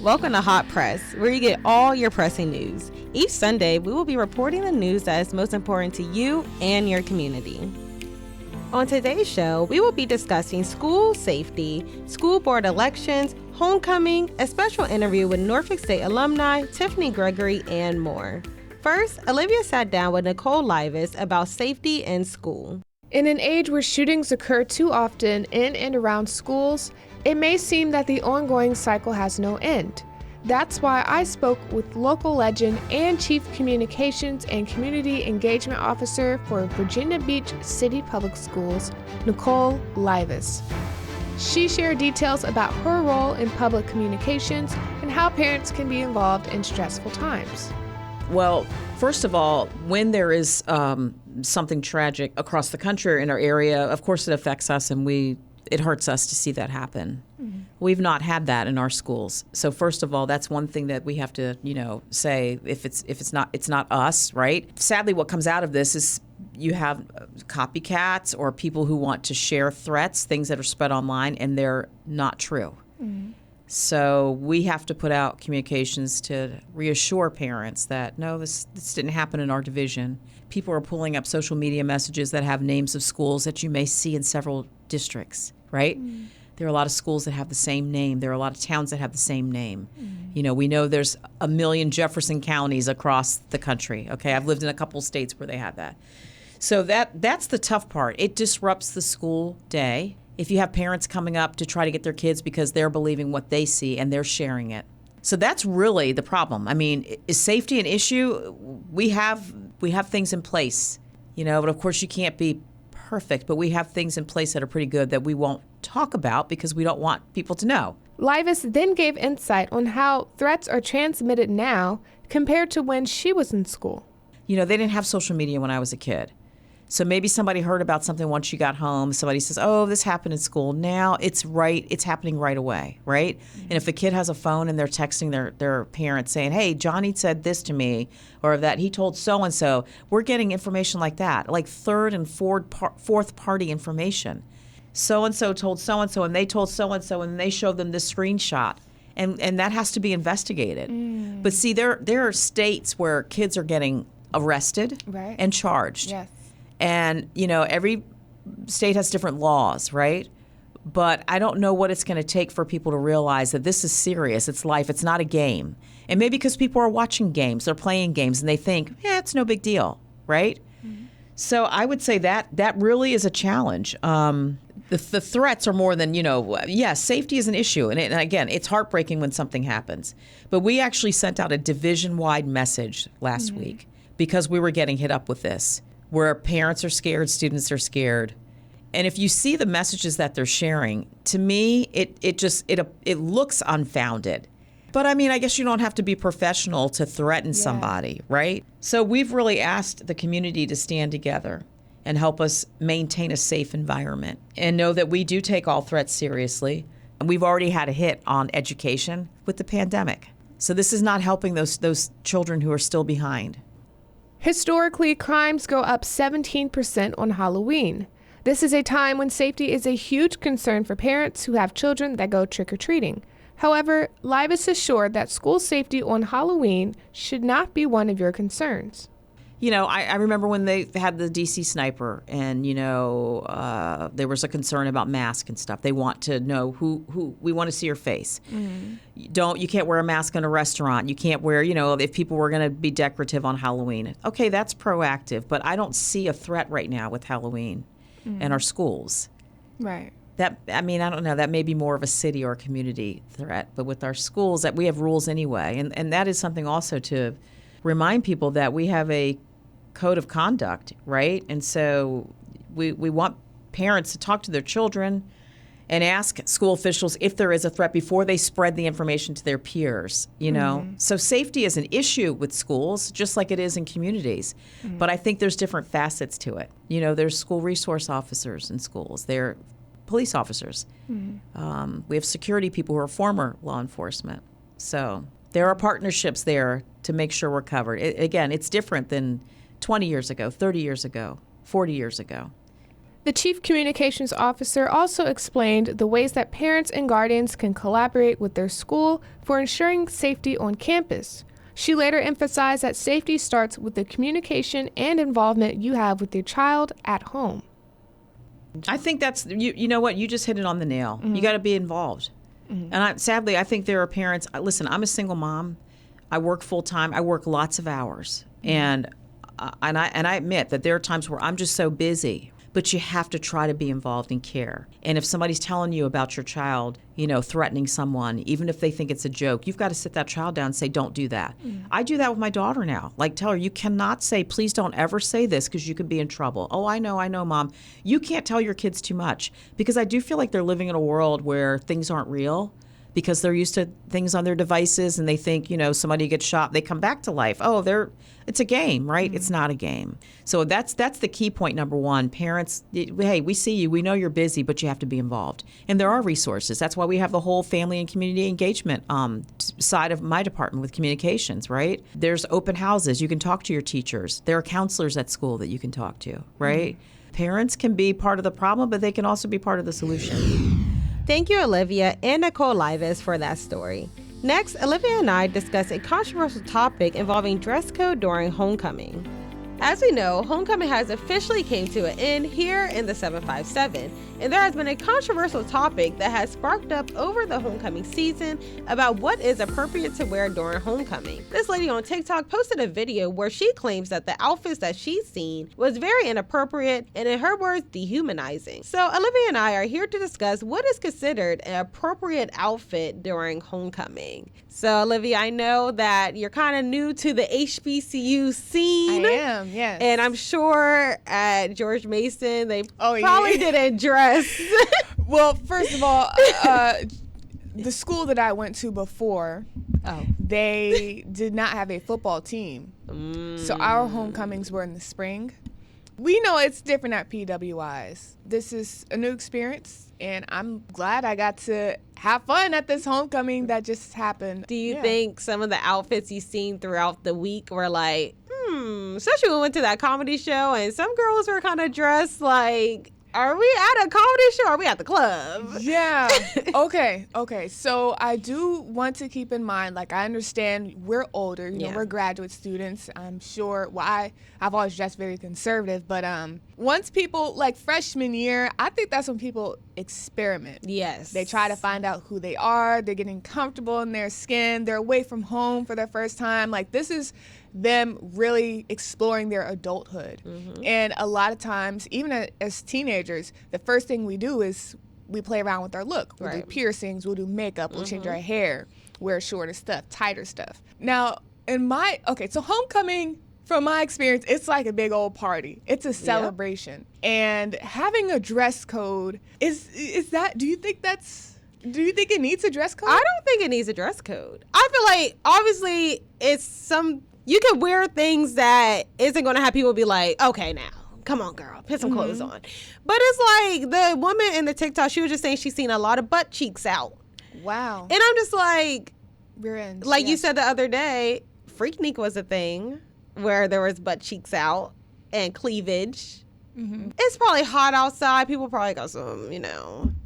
Welcome to Hot Press, where you get all your pressing news. Each Sunday, we will be reporting the news that is most important to you and your community. On today's show, we will be discussing school safety, school board elections, homecoming, a special interview with Norfolk State alumni Tiffany Gregory, and more. First, Olivia sat down with Nicole Livas about safety in school. In an age where shootings occur too often in and around schools, it may seem that the ongoing cycle has no end. That's why I spoke with local legend and Chief Communications and Community Engagement Officer for Virginia Beach City Public Schools, Nicole Livas. She shared details about her role in public communications and how parents can be involved in stressful times. Well, first of all, when there is something tragic across the country or in our area, of course it affects us and it hurts us to see that happen. Mm-hmm. We've not had that in our schools. So first of all, that's one thing that we have to, say if it's not us, right? Sadly, what comes out of this is you have copycats or people who want to share threats, things that are spread online, and they're not true. Mm-hmm. So we have to put out communications to reassure parents that, no, this didn't happen in our division. People are pulling up social media messages that have names of schools that you may see in several districts, right? Mm. There are a lot of schools that have the same name. There are a lot of towns that have the same name. Mm. We know there's 1 million Jefferson counties across the country, okay? I've lived in a couple states where they have that. So that's the tough part. It disrupts the school day. If you have parents coming up to try to get their kids because they're believing what they see and they're sharing it. So that's really the problem. I mean, is safety an issue? We have things in place, but of course you can't be perfect, but we have things in place that are pretty good that we won't talk about because we don't want people to know. Livas then gave insight on how threats are transmitted now compared to when she was in school. They didn't have social media when I was a kid. So maybe somebody heard about something once you got home. Somebody says, oh, this happened in school. Now it's happening right away, right? Mm-hmm. And if a kid has a phone and they're texting their parents saying, hey, Johnny said this to me, or that he told so-and-so, we're getting information like that, like third and fourth party information. So-and-so told so-and-so, and they told so-and-so, and they showed them this screenshot. And that has to be investigated. Mm. But see, there are states where kids are getting arrested and charged. Yes. And, every state has different laws, right? But I don't know what it's going to take for people to realize that this is serious. It's life. It's not a game. And maybe because people are watching games, they're playing games, and they think, it's no big deal, right? Mm-hmm. So I would say that really is a challenge. The threats are more than, safety is an issue. And again, it's heartbreaking when something happens. But we actually sent out a division-wide message last week because we were getting hit up with this, where parents are scared, students are scared. And if you see the messages that they're sharing, to me, it looks unfounded. But I mean, I guess you don't have to be professional to threaten somebody, right? So we've really asked the community to stand together and help us maintain a safe environment and know that we do take all threats seriously. And we've already had a hit on education with the pandemic. So this is not helping those children who are still behind. Historically, crimes go up 17% on Halloween. This is a time when safety is a huge concern for parents who have children that go trick-or-treating. However, Livas assured that school safety on Halloween should not be one of your concerns. I remember when they had the DC sniper and, there was a concern about masks and stuff. They want to know who we want to see your face. Mm-hmm. You can't wear a mask in a restaurant. You can't wear, if people were going to be decorative on Halloween. Okay, that's proactive, but I don't see a threat right now with Halloween in our schools. Right. I don't know. That may be more of a city or a community threat, but with our schools, that we have rules anyway. And that is something also to remind people that we have a code of conduct, right? And so we want parents to talk to their children and ask school officials if there is a threat before they spread the information to their peers, Mm-hmm. So safety is an issue with schools, just like it is in communities. Mm-hmm. But I think there's different facets to it. There's school resource officers in schools. There are police officers. Mm-hmm. We have security people who are former law enforcement. So there are partnerships there to make sure we're covered. Again, it's different than 20 years ago, 30 years ago, 40 years ago. The Chief Communications Officer also explained the ways that parents and guardians can collaborate with their school for ensuring safety on campus. She later emphasized that safety starts with the communication and involvement you have with your child at home. I think that's, you know what, you just hit it on the nail. You got to be involved. And sadly, I think there are parents, listen, I'm a single mom. I work full time. I work lots of hours. And I admit that there are times where I'm just so busy, but you have to try to be involved in care. And if somebody's telling you about your child, threatening someone, even if they think it's a joke, you've got to sit that child down and say, don't do that. I do that with my daughter now. Like, tell her, you cannot say, please don't ever say this because you could be in trouble. Oh, I know, Mom. You can't tell your kids too much, because I do feel like they're living in a world where things aren't real, because they're used to things on their devices, and they think, somebody gets shot, they come back to life. Oh, it's a game, right? It's not a game. So that's the key point number one. Parents, hey, we see you, we know you're busy, but you have to be involved. And there are resources. That's why we have the whole family and community engagement side of my department with communications, right? There's open houses. You can talk to your teachers. There are counselors at school that you can talk to, right? Parents can be part of the problem, but they can also be part of the solution. Thank you, Olivia and Nicole Livas, for that story. Next, Olivia and I discuss a controversial topic involving dress code during homecoming. As we know, homecoming has officially came to an end here in the 757, and there has been a controversial topic that has sparked up over the homecoming season about what is appropriate to wear during homecoming. This lady on TikTok posted a video where she claims that the outfits that she's seen was very inappropriate and, in her words, dehumanizing. So Olivia and I are here to discuss what is considered an appropriate outfit during homecoming. So Olivia, I know that you're kind of new to the HBCU scene. I am, yes. And I'm sure at George Mason, they probably didn't dress. Well, first of all, the school that I went to before, they did not have a football team. So our homecomings were in the spring. We know it's different at PWIs. This is a new experience, and I'm glad I got to have fun at this homecoming that just happened. Do you think some of the outfits you've seen throughout the week were like, especially when we went to that comedy show and some girls were kind of dressed like, are we at a comedy show or are we at the club? Yeah. Okay. So I do want to keep in mind, like, I understand we're older, we're graduate students. I'm sure, I've always dressed very conservative, but once people, like freshman year, I think that's when people experiment. Yes. They try to find out who they are. They're getting comfortable in their skin. They're away from home for their first time. Like, this is them really exploring their adulthood. And a lot of times, even as teenagers, the first thing we do is we play around with our look. We'll do piercings, we'll do makeup, we'll change our hair, wear shorter stuff, tighter stuff. Now, so homecoming, from my experience, it's like a big old party. It's a celebration. And having a dress code, do you think it needs a dress code? I don't think it needs a dress code. I feel like, obviously, you can wear things that isn't going to have people be like, okay, now, come on, girl, put some clothes on. But it's like the woman in the TikTok, she was just saying she's seen a lot of butt cheeks out. Wow. And I'm just like, you said the other day, Freaknik was a thing where there was butt cheeks out and cleavage. It's probably hot outside. People probably got some,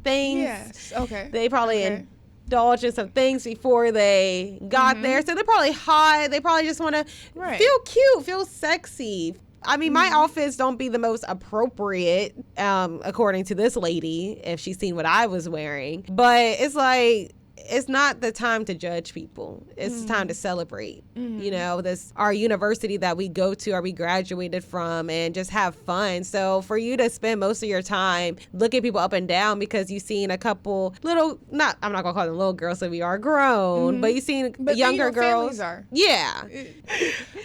things. Yes, okay. They probably indulge in some things before they got there. So they're probably hot. They probably just want to feel cute, feel sexy. I mean, my outfits don't be the most appropriate, according to this lady, if she's seen what I was wearing. But it's like, it's not the time to judge people. It's time to celebrate. This our university that we go to, or we graduated from, and just have fun. So for you to spend most of your time looking people up and down because you've seen a couple I'm not gonna call them little girls, so we are grown, but you've seen younger girls. Are. Yeah.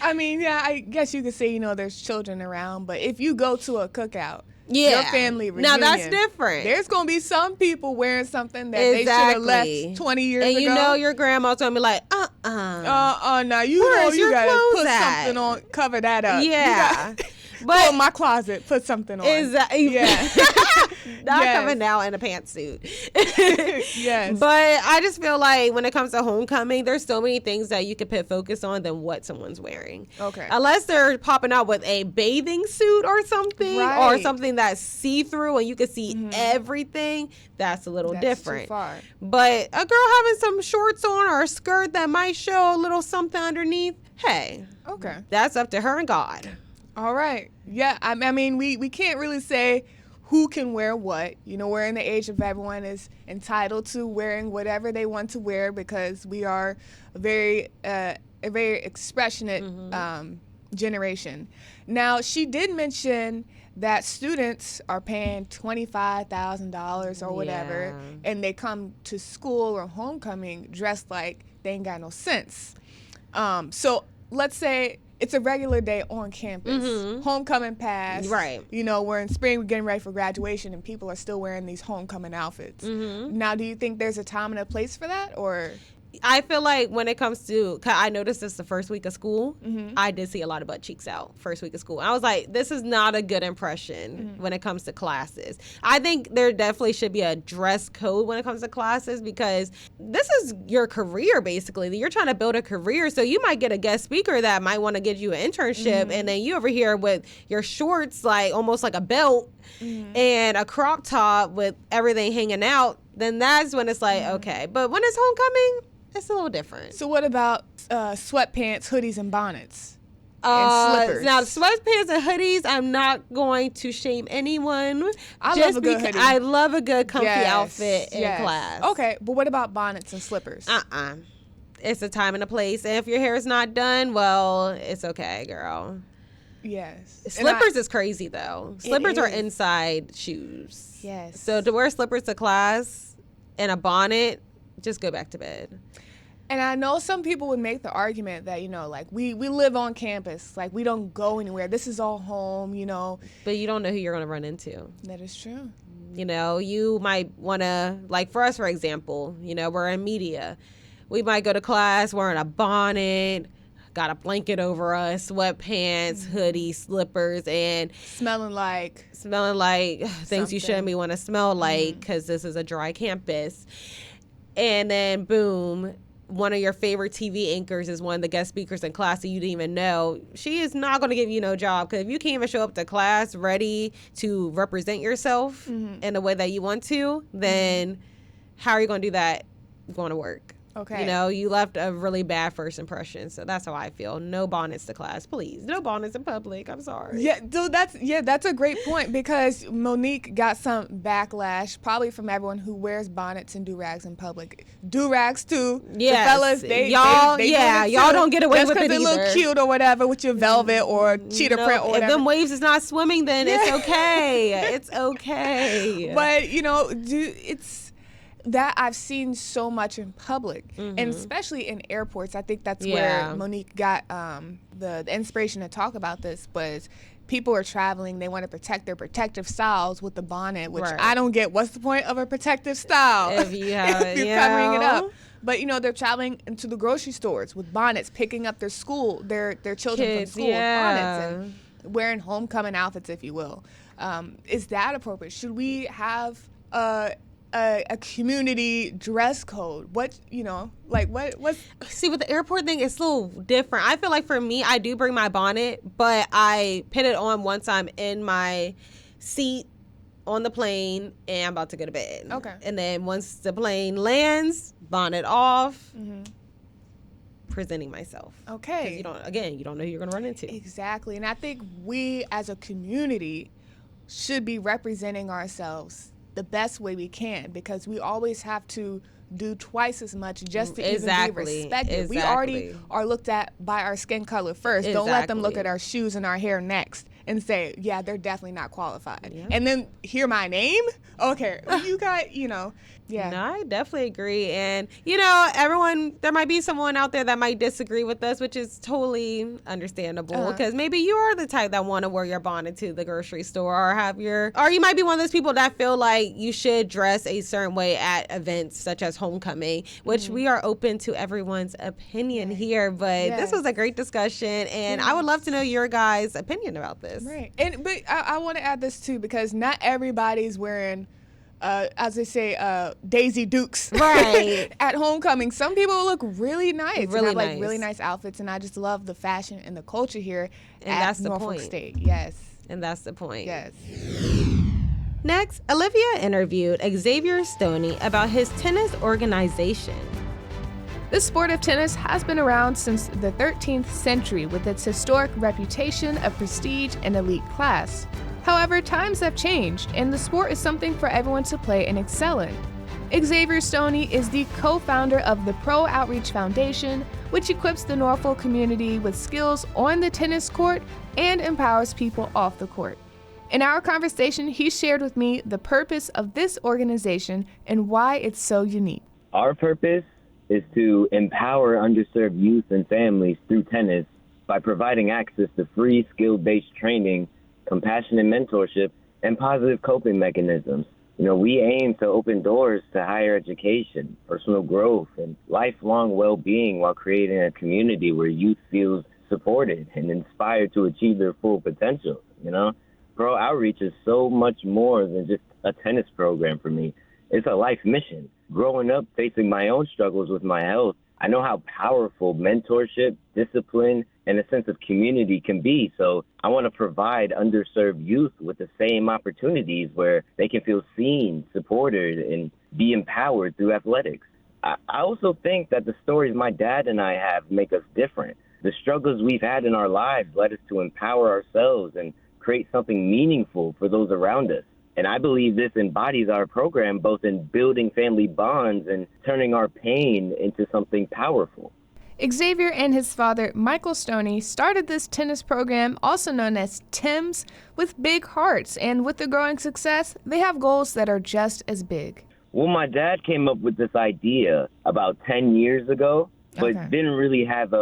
I mean, yeah, I guess you could say, there's children around, but if you go to a cookout, your family reunion. Now that's different. There's going to be some people wearing something that they should have left 20 years ago. And your grandma's going to be like, now you got to put something on, cover that up. Yeah. Go in my closet, put something on. Exactly. Yeah. Not coming out in a pantsuit. Yes. But I just feel like when it comes to homecoming, there's so many things that you could put focus on than what someone's wearing. Okay. Unless they're popping out with a bathing suit or something, or something that's see-through and you can see everything, that's a little different. Too far. But a girl having some shorts on or a skirt that might show a little something underneath, hey, okay, that's up to her and God. All right. Yeah, I mean, we can't really say who can wear what. You know, we're in the age of everyone is entitled to wearing whatever they want to wear because we are a very expressionate generation. Now, she did mention that students are paying $25,000 or whatever, and they come to school or homecoming dressed like they ain't got no sense. So let's say it's a regular day on campus. Homecoming passed. Right. You know, we're in spring, we're getting ready for graduation, and people are still wearing these homecoming outfits. Now, do you think there's a time and a place for that, or? I feel like when it comes to, I noticed this the first week of school, I did see a lot of butt cheeks out first week of school. I was like, this is not a good impression when it comes to classes. I think there definitely should be a dress code when it comes to classes because this is your career, basically. You're trying to build a career, so you might get a guest speaker that might want to get you an internship, and then you over here with your shorts, like almost like a belt, and a crop top with everything hanging out, then that's when it's like, okay. But when it's homecoming, it's a little different. So what about sweatpants, hoodies, and bonnets? And slippers? Now, sweatpants and hoodies, I'm not going to shame anyone. I love a good hoodie. I love a good comfy outfit in class. Okay, but what about bonnets and slippers? It's a time and a place. And if your hair is not done, well, it's okay, girl. Yes. Slippers is crazy, though. Slippers are inside shoes. Yes. So to wear slippers to class and a bonnet, just go back to bed. And I know some people would make the argument that, you know, like we live on campus, like we don't go anywhere. This is all home, you know. But you don't know who you're going to run into. That is true. You know, you might want to, like for us, for example, you know, we're in media. We might go to class wearing a bonnet, got a blanket over us, sweatpants, hoodie, slippers, and smelling like things you shouldn't be want to smell like because this is a dry campus. And then, boom, one of your favorite TV anchors is one of the guest speakers in class that you didn't even know. She is not going to give you no job because if you can't even show up to class ready to represent yourself in the way that you want to, then how are you going to do that going to work? Okay. You know, you left a really bad first impression. So that's how I feel. No bonnets to class, please. No bonnets in public. I'm sorry. Yeah, dude, that's a great point because Monique got some backlash probably from everyone who wears bonnets and do-rags in public. Do-rags too. Yes. The fellas, they y'all don't get away with it either. Just because they look cute or whatever with your velvet or cheetah print or whatever. If them waves is not swimming, then it's okay. It's okay. But, you know, it's that I've seen so much in public, and especially in airports. I think that's where Monique got the inspiration to talk about this. Was people are traveling, they want to protect their protective styles with the bonnet, which I don't get. What's the point of a protective style if you're covering it up? But you know, they're traveling into the grocery stores with bonnets, picking up their children from school with bonnets and wearing homecoming outfits, if you will. Is that appropriate? Should we have a community dress code? What, you know, like what? See, with the airport thing, it's a little different. I feel like for me, I do bring my bonnet, but I put it on once I'm in my seat on the plane and I'm about to go to bed. Okay. And then once the plane lands, bonnet off, presenting myself. Okay. Because you don't know who you're going to run into. Exactly. And I think we as a community should be representing ourselves the best way we can, because we always have to do twice as much just to even be respected. We already are looked at by our skin color first. Don't let them look at our shoes and our hair next and say, yeah, they're definitely not qualified. Yeah. And then hear my name? Okay, you got, you know, Yeah. No, I definitely agree. And, everyone, there might be someone out there that might disagree with us, which is totally understandable. Because maybe you are the type that want to wear your bonnet to the grocery store or you might be one of those people that feel like you should dress a certain way at events such as homecoming, which we are open to everyone's opinion here. But this was a great discussion, and I would love to know your guys' opinion about this. Right. But I want to add this too, because not everybody's wearing as they say, Daisy Dukes right at homecoming. Some people look really nice, really and have, nice. really nice outfits, and I just love the fashion and the culture here and at that's Norfolk the point. State. Yes, and that's the point. Yes. Next, Olivia interviewed Xavier Stoney about his tennis organization. The sport of tennis has been around since the 13th century with its historic reputation of prestige and elite class. However, times have changed, and the sport is something for everyone to play and excel in. Xavier Stoney is the co-founder of the Pro Outreach Foundation, which equips the Norfolk community with skills on the tennis court and empowers people off the court. In our conversation, he shared with me the purpose of this organization and why it's so unique. Our purpose is to empower underserved youth and families through tennis by providing access to free skill-based training, compassionate mentorship, and positive coping mechanisms. We aim to open doors to higher education, personal growth, and lifelong well-being while creating a community where youth feels supported and inspired to achieve their full potential. Pro Outreach is so much more than just a tennis program for me. It's a life mission. Growing up facing my own struggles with my health, I know how powerful mentorship, discipline, and a sense of community can be. So I want to provide underserved youth with the same opportunities where they can feel seen, supported, and be empowered through athletics. I also think that the stories my dad and I have make us different. The struggles we've had in our lives led us to empower ourselves and create something meaningful for those around us. And I believe this embodies our program both in building family bonds and turning our pain into something powerful. Xavier and his father, Michael Stoney, started this tennis program, also known as TIMS, with big hearts. And with the growing success, they have goals that are just as big. Well, my dad came up with this idea about 10 years ago, but didn't really have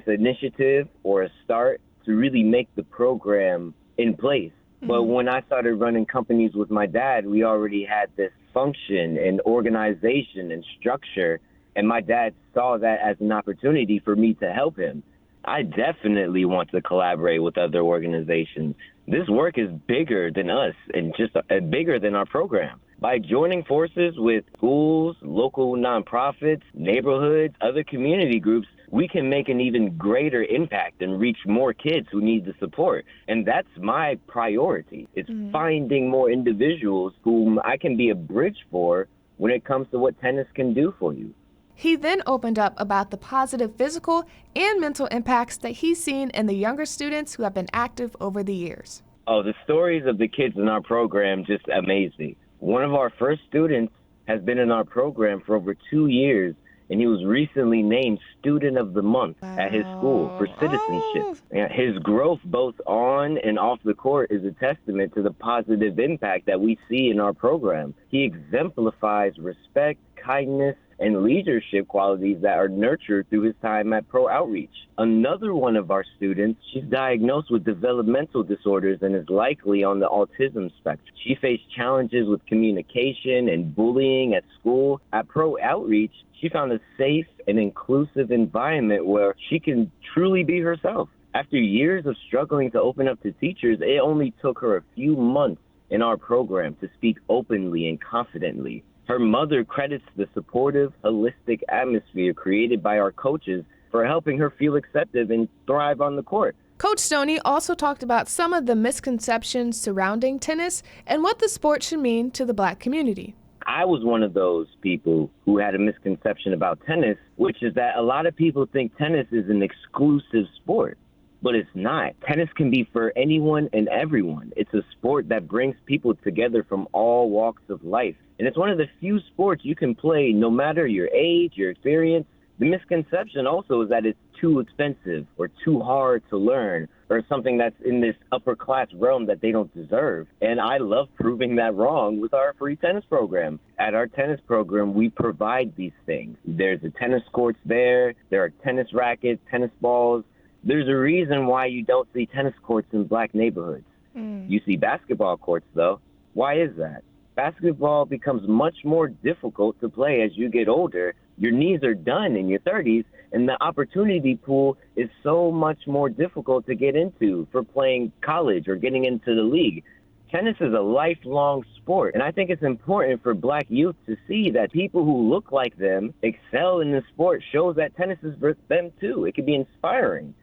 initiative or a start to really make the program in place. But when I started running companies with my dad, we already had this function and organization and structure, and my dad saw that as an opportunity for me to help him. I definitely want to collaborate with other organizations. This work is bigger than us and just bigger than our program. By joining forces with schools, local nonprofits, neighborhoods, other community groups, we can make an even greater impact and reach more kids who need the support. And that's my priority. It's finding more individuals whom I can be a bridge for when it comes to what tennis can do for you. He then opened up about the positive physical and mental impacts that he's seen in the younger students who have been active over the years. Oh, the stories of the kids in our program just amaze me. One of our first students has been in our program for over 2 years, and he was recently named Student of the Month at his school for citizenship. His growth both on and off the court is a testament to the positive impact that we see in our program. He exemplifies respect, kindness, and leadership qualities that are nurtured through his time at Pro Outreach. Another one of our students, she's diagnosed with developmental disorders and is likely on the autism spectrum. She faced challenges with communication and bullying at school. At Pro Outreach, she found a safe and inclusive environment where she can truly be herself. After years of struggling to open up to teachers, it only took her a few months in our program to speak openly and confidently. Her mother credits the supportive, holistic atmosphere created by our coaches for helping her feel accepted and thrive on the court. Coach Stoney also talked about some of the misconceptions surrounding tennis and what the sport should mean to the Black community. I was one of those people who had a misconception about tennis, which is that a lot of people think tennis is an exclusive sport. But it's not. Tennis can be for anyone and everyone. It's a sport that brings people together from all walks of life. And it's one of the few sports you can play no matter your age, your experience. The misconception also is that it's too expensive or too hard to learn or something that's in this upper class realm that they don't deserve. And I love proving that wrong with our free tennis program. At our tennis program, we provide these things. There's a tennis courts there. There are tennis rackets, tennis balls. There's a reason why you don't see tennis courts in black neighborhoods. You see basketball courts, though. Why is that? Basketball becomes much more difficult to play as you get older. Your knees are done in your 30s, and the opportunity pool is so much more difficult to get into for playing college or getting into the league. Tennis is a lifelong sport, and I think it's important for black youth to see that people who look like them excel in the sport shows that tennis is for them too. It can be inspiring.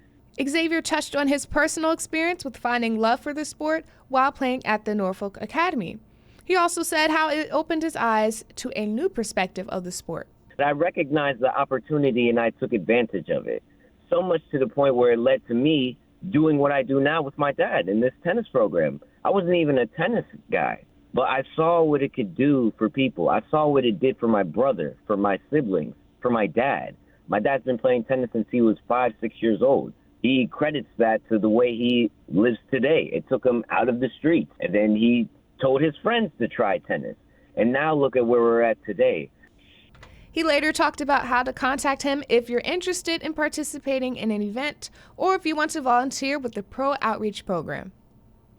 Xavier touched on his personal experience with finding love for the sport while playing at the Norfolk Academy. He also said how it opened his eyes to a new perspective of the sport. I recognized the opportunity and I took advantage of it, so much to the point where it led to me doing what I do now with my dad in this tennis program. I wasn't even a tennis guy, but I saw what it could do for people. I saw what it did for my brother, for my siblings, for my dad. My dad's been playing tennis since he was 5, 6 years old. He credits that to the way he lives today. It took him out of the streets, and then he told his friends to try tennis. And now look at where we're at today. He later talked about how to contact him if you're interested in participating in an event or if you want to volunteer with the Pro Outreach program.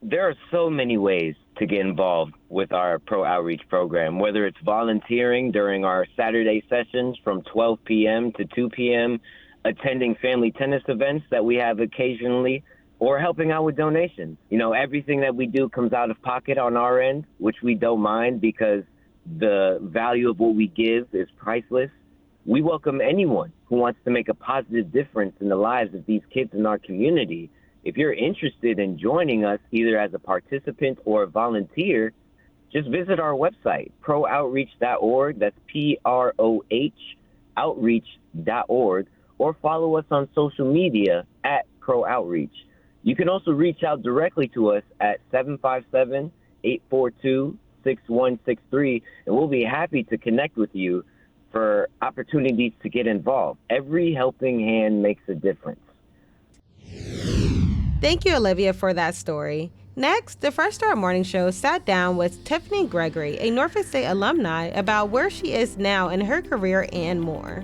There are so many ways to get involved with our Pro Outreach program, whether it's volunteering during our Saturday sessions from 12 p.m. to 2 p.m., attending family tennis events that we have occasionally, or helping out with donations. You know, everything that we do comes out of pocket on our end, which we don't mind because the value of what we give is priceless. We welcome anyone who wants to make a positive difference in the lives of these kids in our community. If you're interested in joining us either as a participant or a volunteer, just visit our website, prooutreach.org. That's PROH outreach.org, or follow us on social media at Pro Outreach. You can also reach out directly to us at 757-842-6163, and we'll be happy to connect with you for opportunities to get involved. Every helping hand makes a difference. Thank you, Olivia, for that story. Next, the Fresh Start Morning Show sat down with Tiffany Gregory, a Norfolk State alumni, about where she is now in her career and more.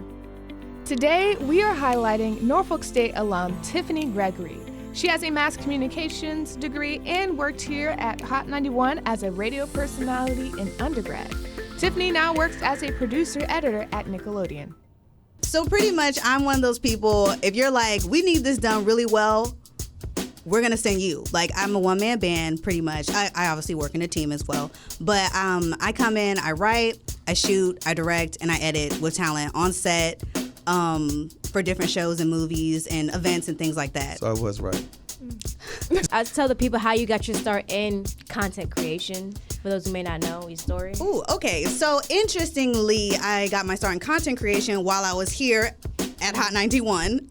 Today, we are highlighting Norfolk State alum Tiffany Gregory. She has a mass communications degree and worked here at Hot 91 as a radio personality in undergrad. Tiffany now works as a producer-editor at Nickelodeon. So pretty much, I'm one of those people, if you're like, we need this done really well, we're going to send you. Like, I'm a one-man band, pretty much. I obviously work in a team as well. But I come in, I write, I shoot, I direct, and I edit with talent on set for different shows and movies and events and things like that. So I was right. I'll tell the people how you got your start in content creation, for those who may not know your story. Ooh, okay. So interestingly, I got my start in content creation while I was here at Hot 91.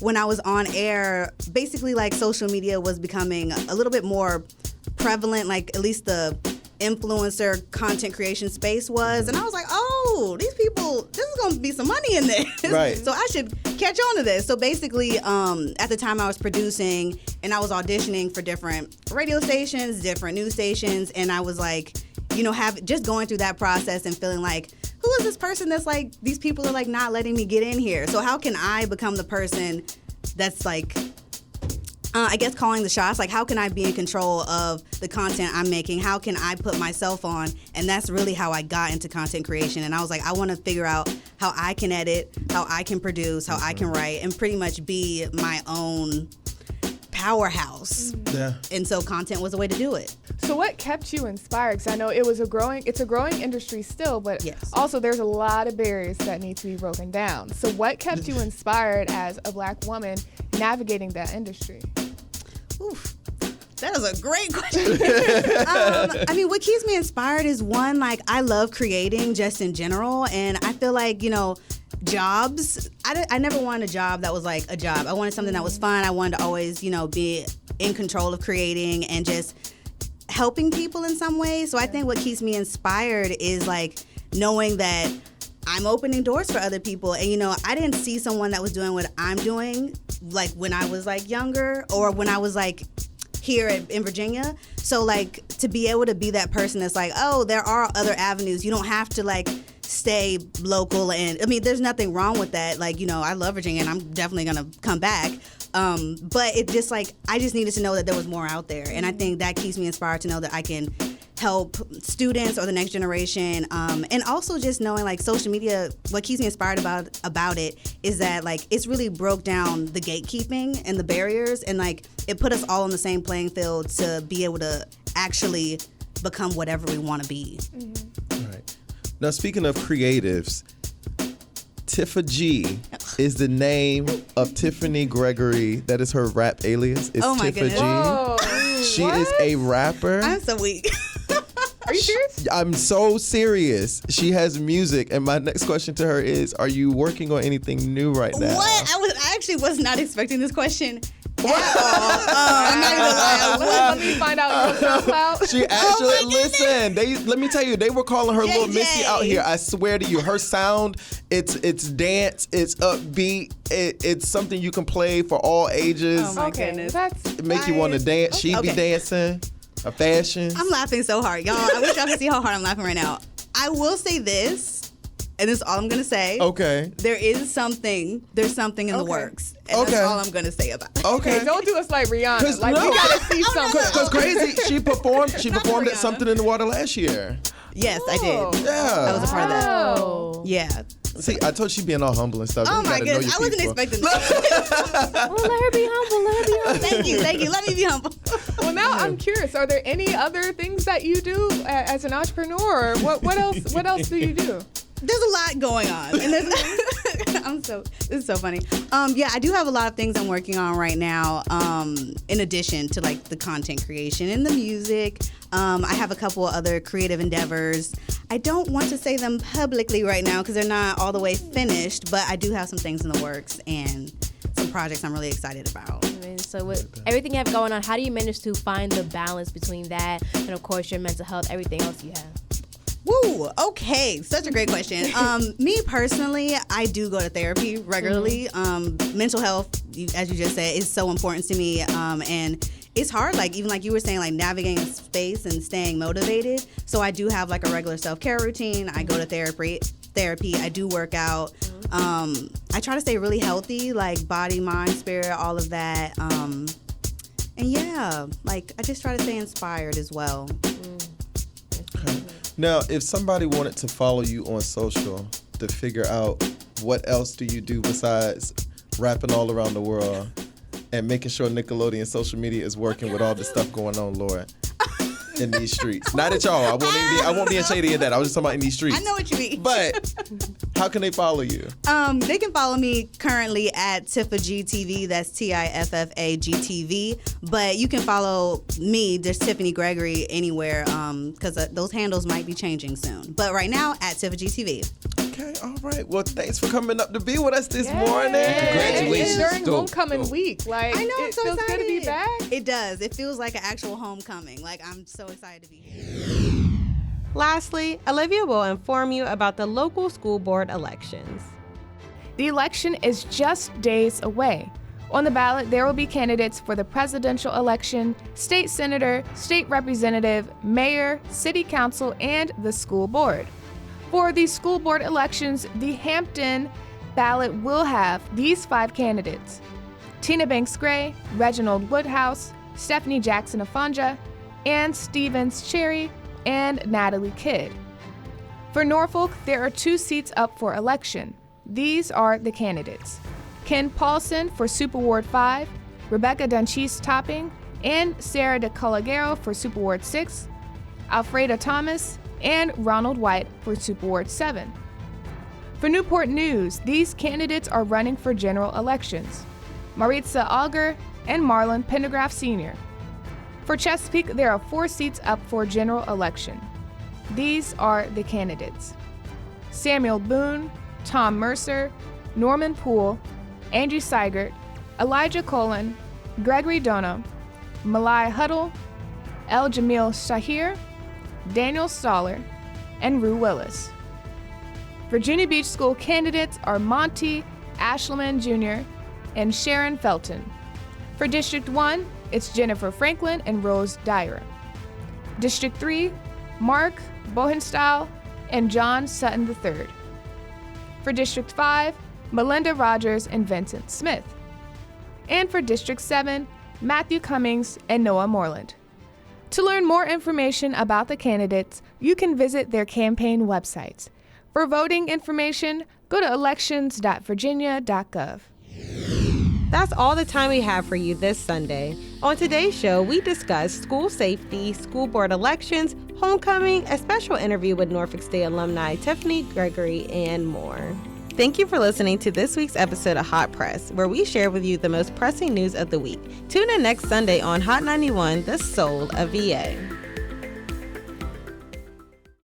When I was on air, basically like social media was becoming a little bit more prevalent, like at least the influencer content creation space was. And I was like, oh, these people, this is going to be some money in this. Right. So I should catch on to this. So basically, at the time I was producing and I was auditioning for different radio stations, different news stations. And I was like, you know, just going through that process and feeling like, who is this person that's like, these people are like not letting me get in here. So how can I become the person that's like, I guess calling the shots? Like, how can I be in control of the content I'm making? How can I put myself on? And that's really how I got into content creation. And I was like, I want to figure out how I can edit, how I can produce, how I can write, and pretty much be my own powerhouse. Yeah. And so content was a way to do it. So what kept you inspired? Because I know it's a growing industry still, but Yes. also there's a lot of barriers that need to be broken down. So what kept you inspired as a Black woman navigating that industry? Oof. That is a great question. I mean, what keeps me inspired is one, like, I love creating just in general. And I feel like, you know, jobs, I never wanted a job that was like a job. I wanted something that was fun. I wanted to always, you know, be in control of creating and just helping people in some way. So I think what keeps me inspired is like knowing that I'm opening doors for other people. And, you know, I didn't see someone that was doing what I'm doing, like, when I was, like, younger or when I was, like, here in Virginia. So, like, to be able to be that person that's like, oh, there are other avenues. You don't have to, like, stay local. And, I mean, there's nothing wrong with that. Like, you know, I love Virginia and I'm definitely going to come back. But it just, like, I just needed to know that there was more out there. And I think that keeps me inspired to know that I can help students or the next generation, and also just knowing, like, social media, what keeps me inspired about it is that, like, it's really broke down the gatekeeping and the barriers, and, like, it put us all on the same playing field to be able to actually become whatever we want to be. Mm-hmm. Right. Now, speaking of creatives, Tiffa G is the name of Tiffany Gregory. That is her rap alias. It's Oh my Tiffa goodness. G. Whoa. She is a rapper. I'm so weak. Are you serious? I'm so serious. She has music, and my next question to her is: are you working on anything new right now? What? I actually was not expecting this question at all. I'm not even gonna lie. Let me find out your SoundCloud. She actually listen. Let me tell you, they were calling her Little JJ. Missy out here. I swear to you, her sound, it's dance, it's upbeat, it's something you can play for all ages. Oh my Okay, goodness. that's It make you want to dance. She be Okay. dancing. Her fashion. I'm laughing so hard, y'all. I wish y'all could see how hard I'm laughing right now. I will say this, and this is all I'm gonna say. Okay. There's something in the Okay. works, and Okay. that's all I'm gonna say about it. Okay. Don't do us like Rihanna. Like, no. we gotta see something. Because crazy, she performed at Rihanna. Something in the Water last year. Yes, I did. Yeah. I was a part of that. Oh. Yeah. See, I told you being all humble and stuff. Oh You my gotta know goodness, your I wasn't people. expecting this. Well, let her be humble. Let her be humble. Thank you. Let me be humble. Well, now I'm curious. Are there any other things that you do as an entrepreneur? Or what else? What else do you do? There's a lot going on, and this is so funny. Yeah, I do have a lot of things I'm working on right now. In addition to, like, the content creation and the music, I have a couple other creative endeavors. I don't want to say them publicly right now because they're not all the way finished, but I do have some things in the works and some projects I'm really excited about. I mean, so with everything you have going on, how do you manage to find the balance between that and, of course, your mental health, everything else you have? Woo! Okay, such a great question. Me personally, I do go to therapy regularly. Mental health, as you just said, is so important to me, and it's hard. Like, even like you were saying, like, navigating space and staying motivated. So I do have, like, a regular self-care routine. I go to therapy. I do work out. I try to stay really healthy, like body, mind, spirit, all of that. And yeah, like, I just try to stay inspired as well. Now, if somebody wanted to follow you on social to figure out what else do you do besides rapping all around the world and making sure Nickelodeon social media is working with all the stuff going on, Lord, in these streets. Not at y'all. I won't be in shady of that. I was just talking about in these streets. I know what you mean. But how can they follow you? They can follow me currently at Tiffa GTV. That's TIFFAGTV. But you can follow me, just Tiffany Gregory, anywhere because those handles might be changing soon. But right now, at Tiffa GTV. Okay, all right. Well, thanks for coming up to be with us this morning. Congratulations. During Dope, homecoming dope. week. Like, I know, I'm it so feels excited. good to be back. It does. It feels like an actual homecoming. Like, I'm so excited to be here. Lastly, Olivia will inform you about the local school board elections. The election is just days away. On the ballot, there will be candidates for the presidential election, state senator, state representative, mayor, city council, and the school board. For the school board elections, the Hampton ballot will have these 5 candidates: Tina Banks Gray, Reginald Woodhouse, Stephanie Jackson Afanja, Ann Stevens Cherry, and Natalie Kidd. For Norfolk, there are 2 seats up for election. These are the candidates: Ken Paulson for Super Ward 5, Rebecca Dunchise Topping, and Sarah DeColagero for Super Ward 6, Alfreda Thomas, and Ronald White for Super Ward 7. For Newport News, these candidates are running for general elections: Maritza Auger and Marlon Pendergraft Sr. For Chesapeake, there are 4 seats up for general election. These are the candidates: Samuel Boone, Tom Mercer, Norman Poole, Andrew Seigert, Elijah Cullen, Gregory Dono, Malai Huddle, El Jamil Shahir, Daniel Stoller, and Rue Willis. Virginia Beach School candidates are Monty Ashleman Jr. and Sharon Felton. For District 1, it's Jennifer Franklin and Rose Dyer. District 3, Mark Bohenstyle and John Sutton III. For District 5, Melinda Rogers and Vincent Smith. And for District 7, Matthew Cummings and Noah Moreland. To learn more information about the candidates, you can visit their campaign websites. For voting information, go to elections.virginia.gov. That's all the time we have for you this Sunday. On today's show, we discuss school safety, school board elections, homecoming, a special interview with Norfolk State alumni Tiffany Gregory, and more. Thank you for listening to this week's episode of Hot Press, where we share with you the most pressing news of the week. Tune in next Sunday on Hot 91, the soul of VA.